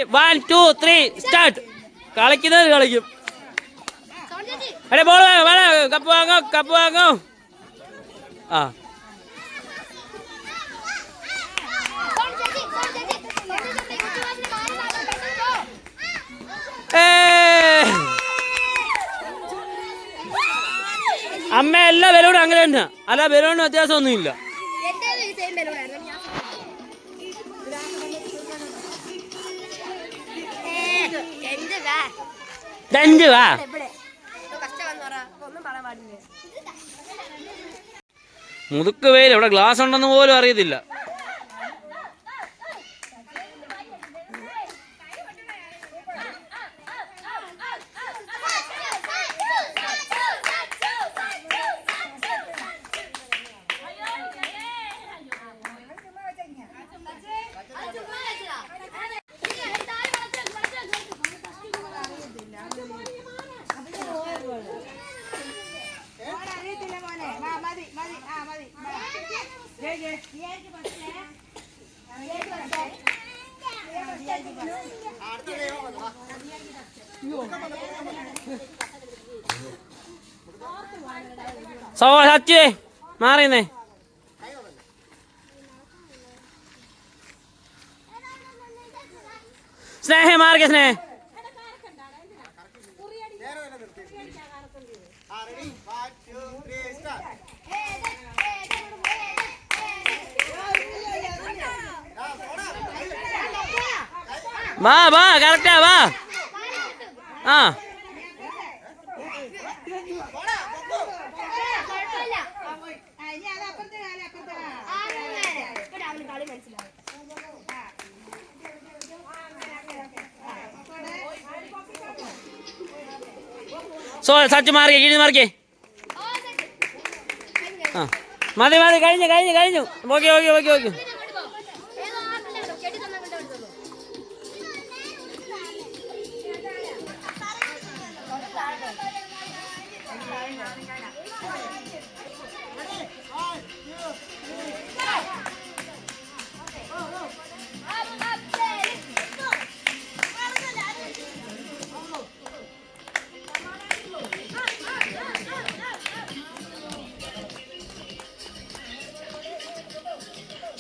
1 2 3 start. കളിക്കുന്നത് കളിക്കും. അടേ ball വേണം. കപ്പ് വാങ്ങോ. ആ അമ്മ എല്ലാ ബലൂണും അങ്ങനെ തന്നെ. അല്ല ബലൂണിന് വ്യത്യാസമൊന്നുമില്ല. മുതുക്ക് വെയിൽ. ഇവിടെ ഗ്ലാസ് ഉണ്ടെന്ന് പോലും അറിയത്തില്ല. സച്ചേ മാറിയുന്നേ. സ്നേഹ മാർഗ സ്നേഹ വാ കറക്റ്റാ വാ. ആ സച്ച് മാറിക്കേ, കീഴ് മാറിക്കേ. ആ മതി കഴിഞ്ഞു. ഓക്കെ.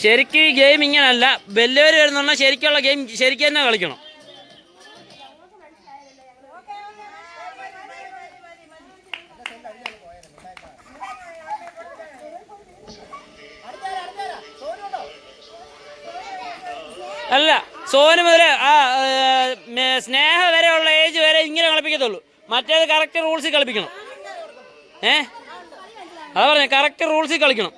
ശരിക്കും ഈ ഗെയിം ഇങ്ങനല്ല. വലിയവർ വരുന്ന ശരിക്കുള്ള ഗെയിം ശരിക്കും തന്നെ കളിക്കണം. അല്ല സോന് മുതൽ സ്നേഹ വരെയുള്ള ഏജ് വരെ ഇങ്ങനെ കളിപ്പിക്കത്തുള്ളൂ. മറ്റേത് കറക്റ്റ് റൂൾസിൽ കളിപ്പിക്കണം. അതാ പറഞ്ഞേ, കറക്റ്റ് റൂൾസിൽ കളിക്കണം.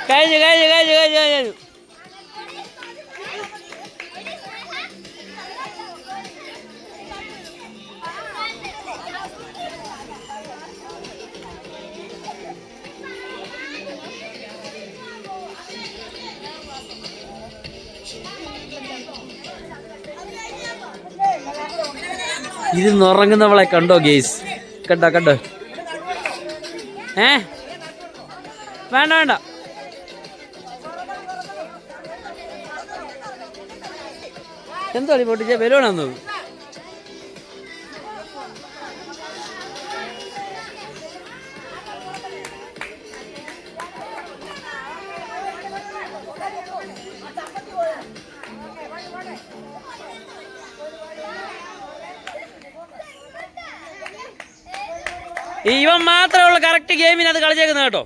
കഴിഞ്ഞു. ഇത് നുറങ്ങുന്നവളെ കണ്ടോ ഗേസ്? കണ്ടോ? വേണ്ട. എന്തോ പൊട്ടിച്ച ബലൂണാന്ന്. ഇവൻ മാത്രമേ ഉള്ളൂ കറക്റ്റ് ഗെയിമിനകത്ത് കളിച്ചേക്കുന്നത് കേട്ടോ.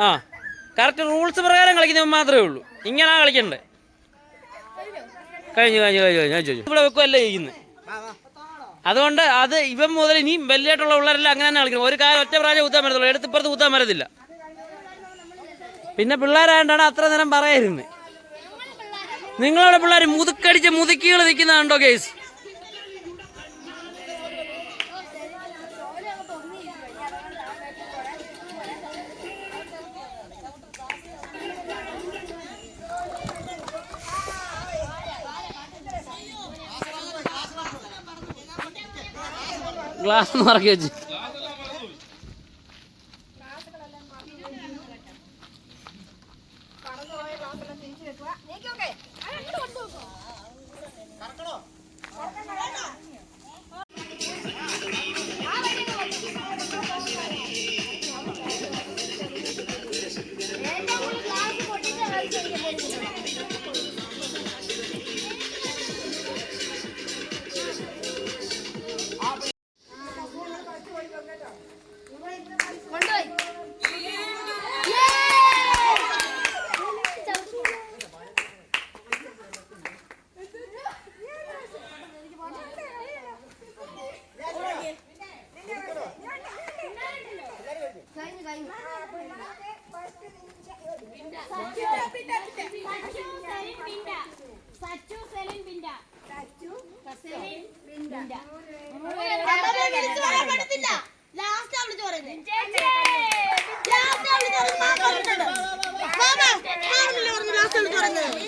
ആ കറക്റ്റ് റൂൾസ് പ്രകാരം കളിക്കുന്നവൻ മാത്രമേ ഉള്ളൂ. ഇങ്ങനാ കളിക്കണ്ടേ. കഴിഞ്ഞു. ഇവിടെ വെക്കുമല്ലേ ചെയ്യുന്നത്. അതുകൊണ്ട് അത് ഇവൻ മുതൽ ഇനി വലിയായിട്ടുള്ള പിള്ളേരെല്ലാം അങ്ങനെ തന്നെ കളിക്കണം. ഒരു കാര്യം ഒറ്റ പ്രാവശ്യം കുത്താൻ പറ്റത്തുള്ളൂ. എടുത്തിപ്പുറത്ത് കുത്താൻ പറ്റത്തില്ല. പിന്നെ പിള്ളേരായതുകൊണ്ടാണ് അത്ര നേരം പറയായിരുന്നത്. നിങ്ങളവിടെ പിള്ളേർ മുതുക്കടിച്ച് മുതുക്കികൾ നിൽക്കുന്നതുണ്ടോ ഗേസ്? ഗ്ലാസ് ഒന്ന് ഇറക്കി വെച്ച്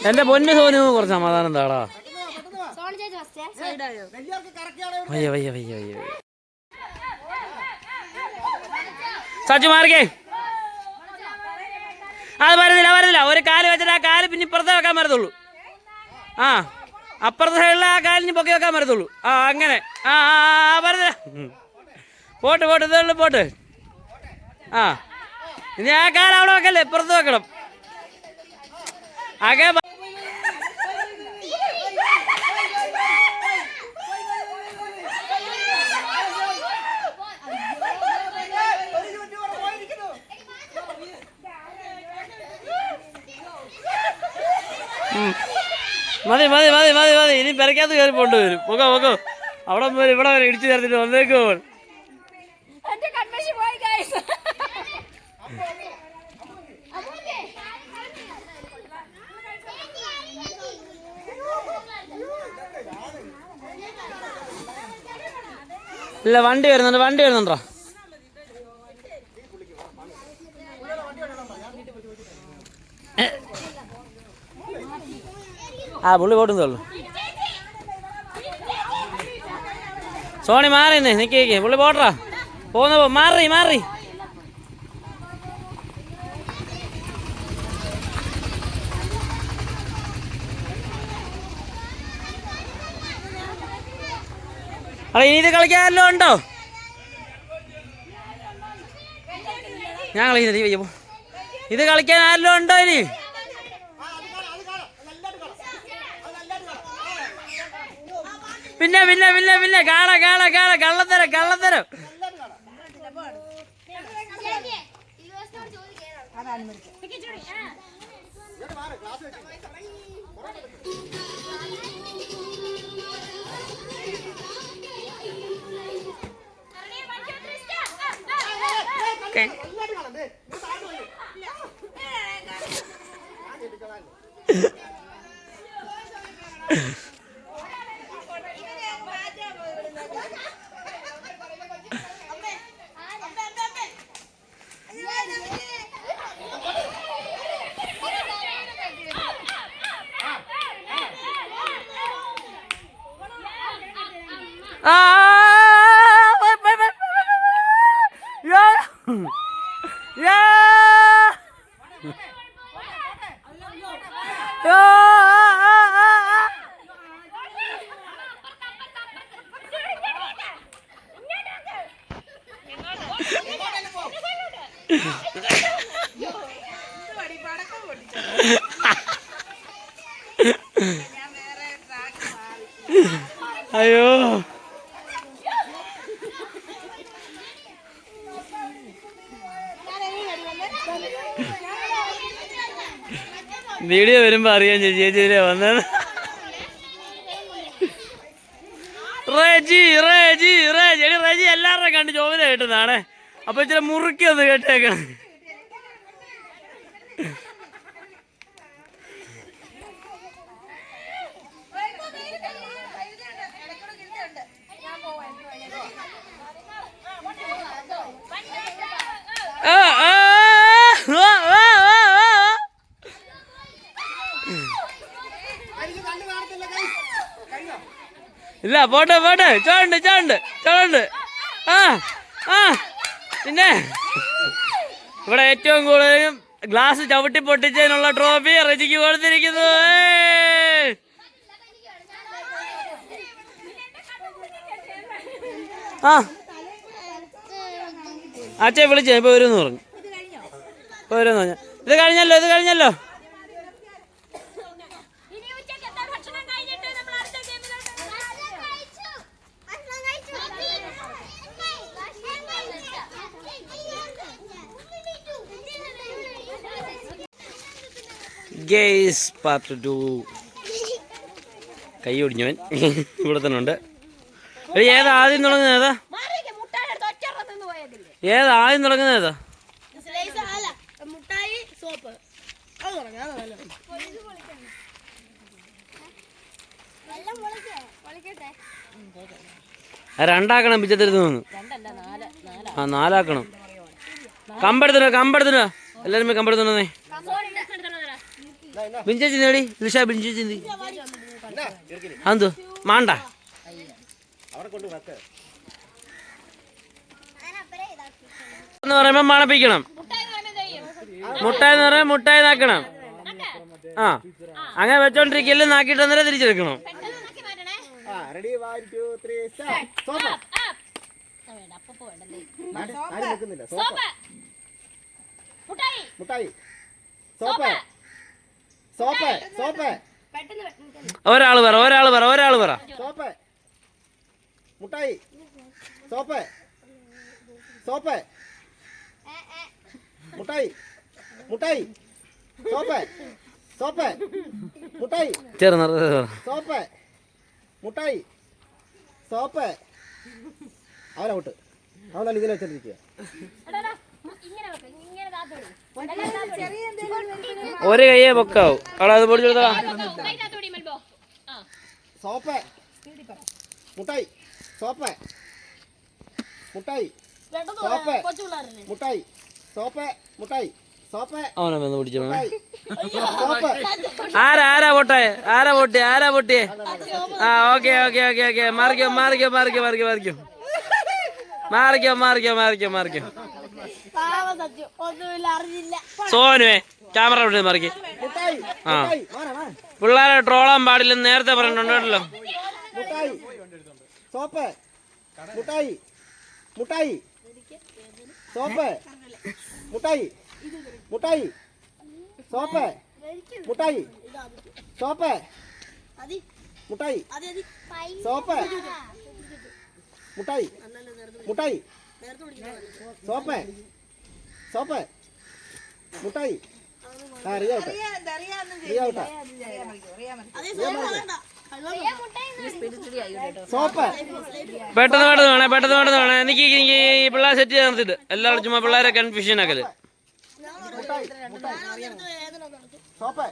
എന്റെ പൊന്നു സോനു കുറച്ച് സമാധാനം താടാ. വയ്യ വയ്യ വയ്യ വയ്യ സച്ചു മാർക്കേ. അത് വരുന്നില്ല. ഒരു കാല് വെച്ചിട്ട് ആ കാല് പിന്നെ ഇപ്പുറത്തെ വെക്കാൻ പറ്റത്തുള്ളൂ. ആ അപ്പുറത്തെ സൈഡിൽ ആ കാലിന് പൊക്കി വെക്കാൻ പറ്റത്തുള്ളൂ. ആ അങ്ങനെ. ആ വരുന്നില്ല. പോട്ട് ഇതുള്ളൂ പോട്ട്. ആ ഇനി ആ കാല് അവിടെ വെക്കല്ലേ, ഇപ്പുറത്ത് വെക്കണം. ആകെ മതി ഇനി പെരക്കകത്ത് കയറി പോണ്ട് വരും. പൊക്കോ അവിടെ വരെ ഇവിടെ വരെ ഇടിച്ചു ചേർത്തിട്ട് വന്നേക്കോ. ഇല്ല വണ്ടി വരുന്നുണ്ടോ? ആ പുള്ളി പോട്ടുന്നേ സോണി മാറിന്നേ നിൽക്കേ പുള്ളി പോട്ടാ പോന്ന മാറി അല്ല ഇനി ഇത് കളിക്കാനല്ലോ ഉണ്ടോ? ഞാൻ കളിക്കുന്നത് ഇത് കളിക്കാൻ ആരെല്ലോ ഉണ്ടോ ഇനി? പിന്നെ കാണ കള്ളത്തരം. അയ്യോ വീഡിയോ വരുമ്പോ അറിയാൻ ചേച്ചി വന്നത്. റേജി എല്ലാവരുടെ കണ്ട് ചോദന കേട്ടതാണേ. അപ്പൊ ഇച്ചിരി മുറുക്കി ഒന്ന് കേട്ടേക്കണം. ഇല്ല പോട്ടെ പോട്ടെ ചോണ്ട് ചോണ്ട് ചോണ്ട്. ആ ആ പിന്നെ ഇവിടെ ഏറ്റവും കൂടുതലും ഗ്ലാസ് ചവിട്ടി പൊട്ടിച്ചതിനുള്ള ട്രോഫി റജിക്ക് കൊടുത്തിരിക്കുന്നു. ആ അച്ഛൻ വിളിച്ചേ ഇപ്പൊ വരുമെന്ന് പറഞ്ഞു. ഇപ്പൊ വരുമെന്ന് പറഞ്ഞു. ഇത് കഴിഞ്ഞല്ലോ ഇത് കഴിഞ്ഞല്ലോ. ഗെയ്സ് പാർട്ട് 2 കൈ ഒടിഞ്ഞവൻ ഇവിടെ തന്നെ ഉണ്ട്. ഏതാ ആദ്യം തുടങ്ങുന്നത്? ഏതാ ഏതാ ആദ്യം തുടങ്ങുന്നത്? ഏതാ രണ്ടാക്കണം പിച്ചത്തിരുന്ന് തോന്നുന്നു. ആ 4 ആക്കണം. കമ്പെടുത്തിനോ കമ്പെടുത്തിനോ എല്ലാരും കമ്പെടുത്തോണ്ടേ. ബിഞ്ചി നേടി ലിഷ ബിഞ്ചി അതെന്തോ മാണ്ട എന്ന് പറയുമ്പോ മണപ്പിക്കണം. മുട്ടായി എന്ന് പറയുമ്പോ മുട്ടായി നാക്കണം. ആ അങ്ങനെ വെച്ചോണ്ടിരിക്കല് നാക്കിട്ട് അന്നേരം തിരിച്ചെടുക്കണം. ഒരാള് പറ ഒരാള് പറ ഒരാള് പറ. മുട്ടായി സോപ്പ് സോപ്പ് മുട്ടായി മുട്ടായി സോപ്പ് സോപ്പ് മുട്ടായി ചേർന്ന് സോപ്പ് മുട്ടായി സോപ്പ്. അവനൗട്ട്. അവനല്ല ഇതിനെ വെച്ചിരിക്കുക. ഒരു കയ്യേ പൊക്കാവും. അവിടെ അത് പൊടിച്ചെടുത്താ സോപ്പ് മുട്ടായി സോപ്പ് മുട്ടായി സോപ്പ് മുട്ടായി സോപ്പ് മുട്ടായി സോപ്പ്. അവനെ വന്ന് പിടിച്ചോ. സോപ്പ്. ആരാ ആരാ പൊട്ടായ ആരാ പൊട്ടിയെ ആരാ പൊട്ടിയെ? ആ okay okay okay okay Marico Marico Marico Marico Marico Marico Marico Marico Marico. സോനുവേ camera വിട്ട് മറിക്ക്. ആ പിള്ളേരെ ട്രോളാൻ പാടില്ലെന്ന് നേരത്തെ പറഞ്ഞിട്ടുണ്ടല്ലോ. മുട്ടായി സോപ്പ് മുട്ടായി മുട്ടായി സോപ്പ് മുട്ടായി മുട്ടായി സോപ്പ് മുട്ടായി സോപ്പ് മുട്ടായി സോപ്പ് മുട്ടായി മുട്ടായി സോപ്പ് സോപ്പ് മുട്ടായി. ആ റിയാവട്ടെ റിയാവട്ടെ സോപ്പ്. പെട്ടെന്ന് പെട്ടെന്ന് വേണേ പെട്ടെന്ന് പെട്ടെന്ന് വേണേ. എനിക്ക് എനിക്ക് ഈ പിള്ളേരെ സെറ്റ് ചെയ്യാൻ നിർത്തിട്ട് എല്ലാവരും ചുമ്മാ പിള്ളേരെ കൺഫ്യൂഷൻ ആക്കല്. സോപ്പ്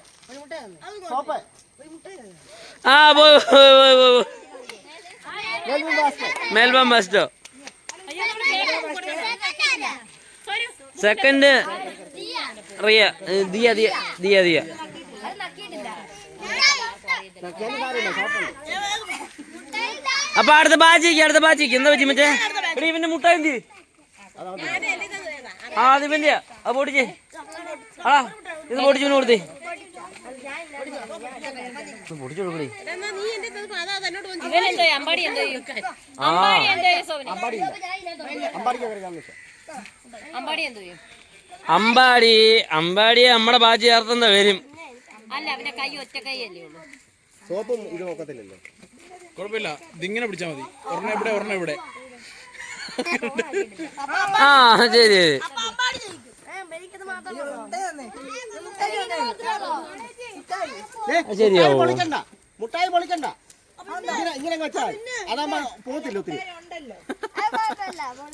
സോപ്പ് ആ മെൽബൺ ബസ്റ്റോ. സെക്കൻഡ് റിയ ദിയ ദിയ ദിയ ദിയ. അപ്പൊ അടുത്ത ബാച്ചിക്ക് എന്താ പറ്റി മറ്റേ ഇവന്റെ മുട്ട എന്തി? ആ അത് ഇവന്റെയാ. അത് പൊടിച്ചേ. ആ ഇത് പൊടിച്ചു കൊടുത്തേ. പൊടിച്ചു കൊടുക്കണേ. അമ്പാടി അമ്പാടിയെ നമ്മുടെ ബാച്ച് ചേർത്തുന്ന വരും. സോപ്പും ഇത് നോക്കത്തില്ലല്ലോ. കുഴപ്പമില്ല, ഇതിങ്ങനെ പിടിച്ചാൽ മതി. ഒരെണ്ണം ഇവിടെ ഒരെണ്ണം ഇവിടെ. ആ ശരി ശരിയാവോ? മുട്ടായി പൊളിക്കണ്ട. ഇങ്ങനെ വെച്ചാൽ അതാകുമ്പോ പോകത്തില്ല ഒത്തിരി.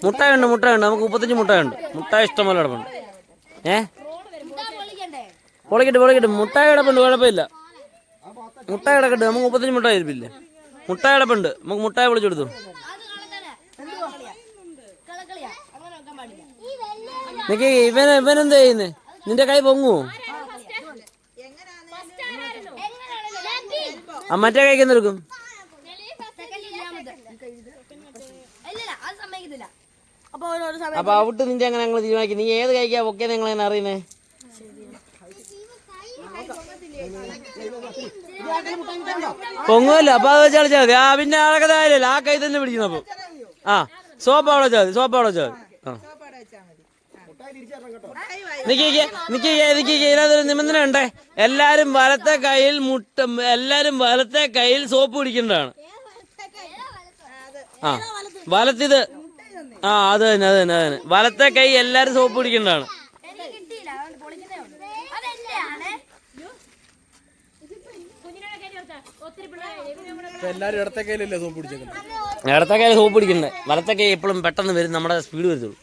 മുട്ടയുണ്ട് മുട്ടയുണ്ട്. നമുക്ക് 35 മുട്ടയുണ്ട്. മുട്ടായി ഇഷ്ടം പോലെ കിടപ്പുണ്ട്. പൊളിക്കട്ടെ പൊളിക്കട്ടെ. മുട്ടായി കിടപ്പുണ്ട്, കുഴപ്പമില്ല. മുട്ടായി കിടക്കട്ടെ. നമുക്ക് 35 മുട്ടായി ഇരിപ്പില്ലേ? മുട്ടായി കിടപ്പുണ്ട്. നമുക്ക് മുട്ടായി പൊളിച്ചു കൊടുത്തു. നിക്ക് ഇവനെന്താ ചെയ്യുന്നേ? നിന്റെ കൈ പൊങ്ങുവോ? ആ മറ്റേ കൈക്ക് എന്തെടുക്കും? അപ്പൊ ഔട്ട് നിന്റെ അങ്ങനെ ഞങ്ങൾ തീരുമാനിക്കും. നീ ഏത് കൈക്കാ ഒക്കെ നിങ്ങൾ എങ്ങനെ അറിയുന്നേ? പൊങ്ങുമല്ലോ. അപ്പൊ അത് വെച്ച് കളിച്ചാൽ മതി. പിന്നെ ആളൊക്കെ കാര്യമല്ല, ആ കൈ തന്നെ പിടിക്കുന്നു. അപ്പൊ സോപ്പ് അവിടെ വെച്ചാൽ മതി. സോപ്പ് അവിടെ വെച്ചാൽ മതി. ഇതിനകത്തൊരു നിബന്ധന ഉണ്ടേ. എല്ലാരും വലത്തെ കയ്യിൽ സോപ്പ് പിടിക്കേണ്ടതാണ്. വലത്തിത് അത് തന്നെ വലത്തെ കൈ എല്ലാരും സോപ്പ് പിടിക്കേണ്ടതാണ്. എല്ലാരും ഇടത്തെ കയ്യിലല്ലേ സോപ്പ് പിടിച്ചേക്കുന്നത്? ഇടത്തെ കയ്യിൽ സോപ്പ് പിടിക്കണ്ടേ. വലത്തെ കൈ എപ്പോഴും പെട്ടെന്ന് വരും, നമ്മുടെ സ്പീഡ് വരുത്തുള്ളൂ.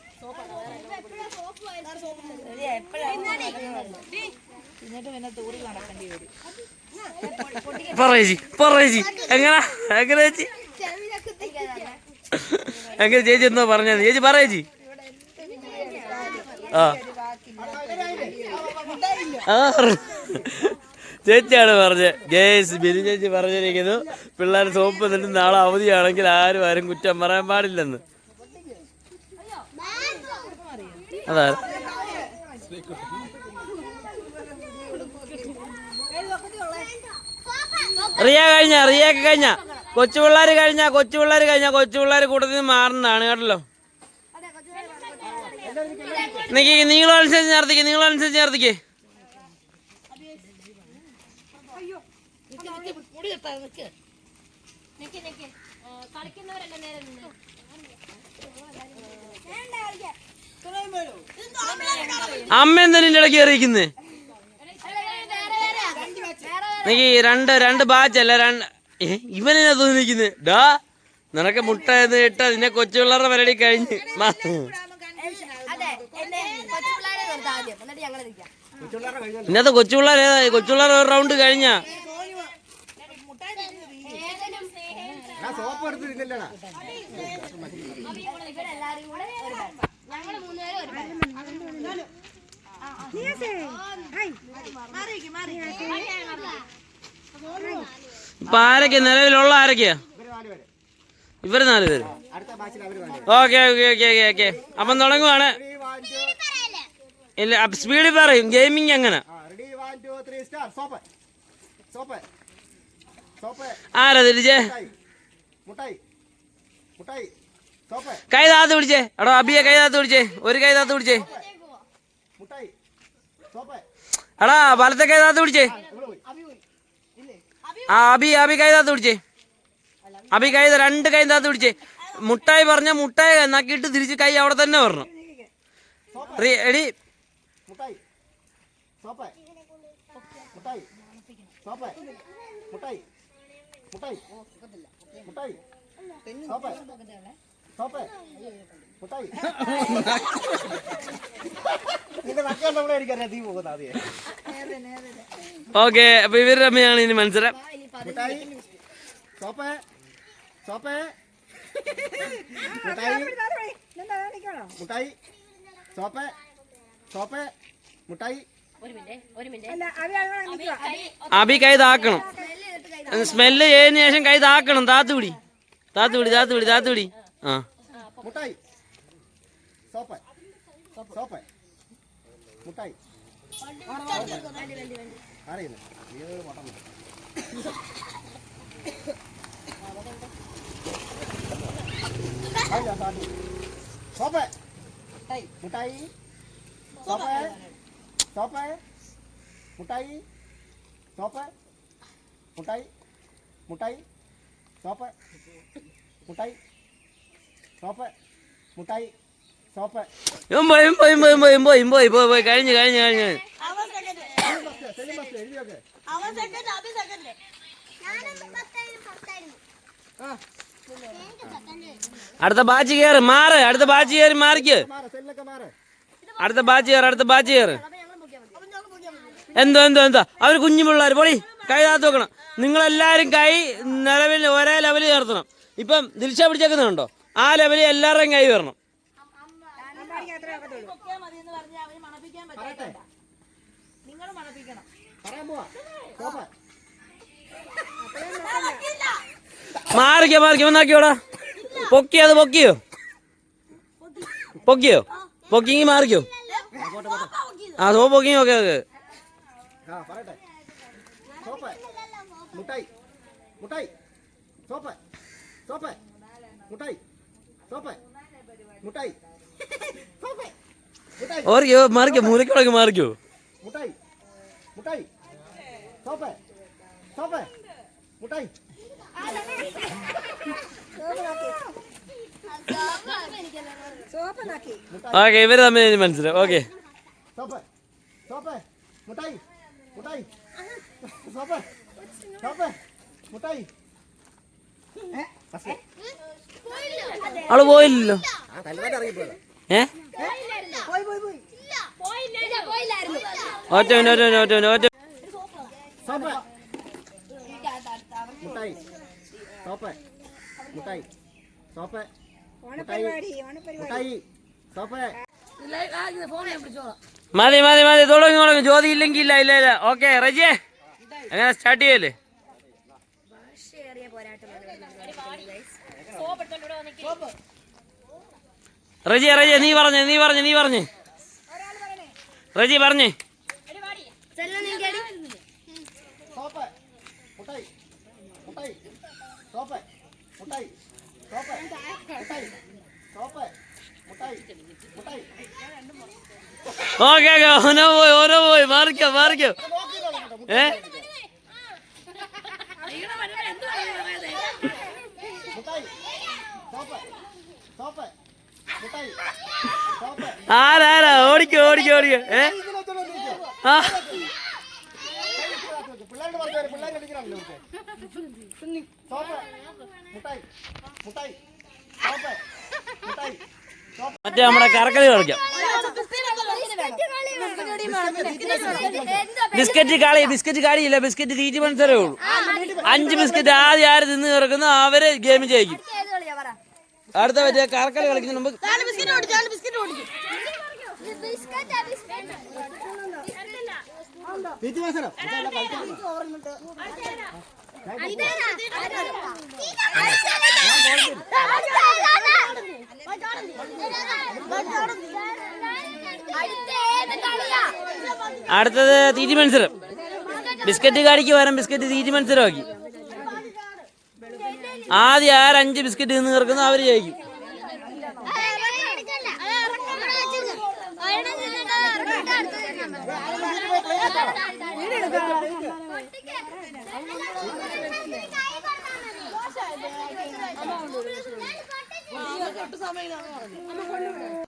എങ്ങനെ ചേച്ചി എന്തോ പറഞ്ഞത്? ചേച്ചി പറയേച്ചി. ചേച്ചിയാണ് പറഞ്ഞത്. ഗേസ് ബിനു ചേച്ചി പറഞ്ഞിരിക്കുന്നു, പിള്ളേർ സോപ്പ് എന്നിട്ട് നാളെ അവധിയാണെങ്കിൽ ആരും കുറ്റം പറയാൻ പാടില്ലെന്ന്. അതാ റിയൊക്കെ കഴിഞ്ഞ കൊച്ചു പിള്ളേർ കൂട്ടത്തിൽ നിന്ന് മാറുന്നതാണ് കേട്ടല്ലോ. നിങ്ങളനുസരിച്ച് നടത്തിക്കേ. അമ്മ എന്താ നിന്റെ ഇടയ്ക്ക് കയറിയിരിക്കുന്നേ? നീ രണ്ട് ബാച്ചല്ല, ഇവനെന്നാ തോന്നിക്കുന്നത്? ഡാ നിനക്ക് മുട്ട എന്ന് ഇട്ട നിന്നെ കൊച്ചു പിള്ളേരുടെ പരിപാടി കഴിഞ്ഞ്. ഇന്നത്തെ കൊച്ചു പിള്ളേർ ഒരു റൗണ്ട് കഴിഞ്ഞ. ഇപ്പൊ ആരൊക്കെയാ നിലവിലുള്ള? ആരൊക്കെയാ? ഇവര് 4 പേര്. ഓക്കെ. അപ്പം തുടങ്ങുവാണ്. ഇല്ല, സ്പീഡിൽ പറയും. ഗെയിമിങ് എങ്ങനെ? ആരാ തിരിച്ചേ? കൈ താത്ത് പിടിച്ചേ. എടോ അബിയെ കൈ താത്ത് പിടിച്ചേ. ഒരു കൈ താത്ത് പിടിച്ചേ. എടാ വലത്തെ കൈ താത്ത് പിടിച്ചേ. അബി കൈ താത്ത് പിടിച്ചേ. രണ്ട് കൈ താത്ത് പിടിച്ചേ. മുട്ടായി പറഞ്ഞ മുട്ടായി നക്കിയിട്ട് തിരിച്ച് കൈ അവിടെ തന്നെ വരണം. എടി ഓക്കെ. അപ്പൊ ഇവര് തമ്മിലാണ് ഇനി മത്സരം. അബി കൈ താക്കണം. സ്മെല്ല് ചെയ്തതിനു ശേഷം കൈ താക്കണം. താത്തുപിടി. ആ പോയി കഴിഞ്ഞു. അടുത്ത ബാച്ച് കയറ്. അടുത്ത ബാച്ച് കയറി മാറിക്ക്. അടുത്ത ബാച്ച് കയറ്. എന്തോ അവര് കുഞ്ഞു പിള്ളേർ പൊളി കൈ താത്ത് വെക്കണം. നിങ്ങളെല്ലാരും കൈ നിലവിൽ ഒരേ ലെവലിൽ നിർത്തണം. ഇപ്പം ദിൽഷ പിടിച്ചേക്കുന്നുണ്ടോ? ആ ലെവലിൽ എല്ലാവരുടെയും കൈ വരണം. മാറിക്കോ വന്നാക്കിയോടാ. പൊക്കിയോ അത് പൊക്കിയോ പൊക്കിയോ പൊക്കിങ്ങി മാറിക്കോ ആ സോപ്പ് പൊക്കിങ്ങി ഓക്കെ ഓക്കെ ആ പറയട്ടെ സോപ്പ് മുട്ടായി മുട്ടായി സോപ്പ് സോപ്പ് മുട്ടായി സോപ്പ് മുട്ടായി സോപ്പ് മുട്ടായി ഓർക്കോ മാറിക്കോ മൂലക്കോടൊക്കെ മാറിക്കോ മുട്ടായി മുട്ടായി സോപ്പ് സോപ്പ് മുട്ടായി ഓക്കെ ഇവര് തമ്മിൽ മനസ്സിലാവും ഓക്കെ സോപ്പ് സോപ്പ് മുട്ടായി മുട്ടായി സോപ്പ് സോപ്പ് മുട്ടായി അവള് പോയില്ലല്ലോ ആ തലവേദന അറിയപ്പോയതാ ഏ ഒറ്റ ഒറ്റ സോപ്പ് മുട്ടായി സോപ്പ് മുട്ടായി സോപ്പ് മുട്ടായി മുട്ടായി സോപ്പ് മതി മതി മതി തുടങ്ങി തുടങ്ങി ജ്യോതി ഇല്ലെങ്കിൽ ഇല്ല ഇല്ല ഇല്ല ഓക്കെ റജിയെ അങ്ങനെ സ്റ്റാർട്ട് ചെയ്യല്ലേ റജിയെ റജിയെ നീ പറഞ്ഞേ റജി പറഞ്ഞേ സോപ്പ് മുട്ടായി മുട്ടായി സോപ്പ് മുട്ടായി സോപ്പ് മുട്ടായി സോപ്പ് മുട്ടായി മുട്ടായി ഓക്കെ ഓക്കെ ഓരോ പോയി മാറിക്കോ ഏ മുട്ടായി സോപ്പ് സോപ്പ് മുട്ടായി സോപ്പ് ആരാ ഓടിക്കോ ഏ ആ പിള്ളേരുടെ പറഞ്ഞു പിള്ളേർ കളിക്കണല്ലോ സോപ്പ് മുട്ടായി മുട്ടായി സോപ്പ് മുട്ടായി മറ്റേ നമ്മുടെ കറക്കല് കളിക്കാം ബിസ്ക്കറ്റ് കളിയില്ല ബിസ്ക്കറ്റ് തീറ്റി മത്സരമേ ഉള്ളൂ 5 ബിസ്ക്കറ്റ് ആദ്യം ആര് തിന്ന് കിടക്കുന്നു അവര് ഗെയിം ജയിക്കും അടുത്ത മറ്റേ കറക്കല് കളിക്കുന്ന മുമ്പ് തീറ്റി മത്സരം അടുത്തത് തീറ്റി മത്സരം ബിസ്ക്കറ്റ് കാടിക്ക് പകരം ബിസ്ക്കറ്റ് തീറ്റി മത്സരമാക്കി ആദ്യം ആര് 5 ബിസ്ക്കറ്റ് തിന്ന് കിടക്കുന്നു അവര് ജയിക്കും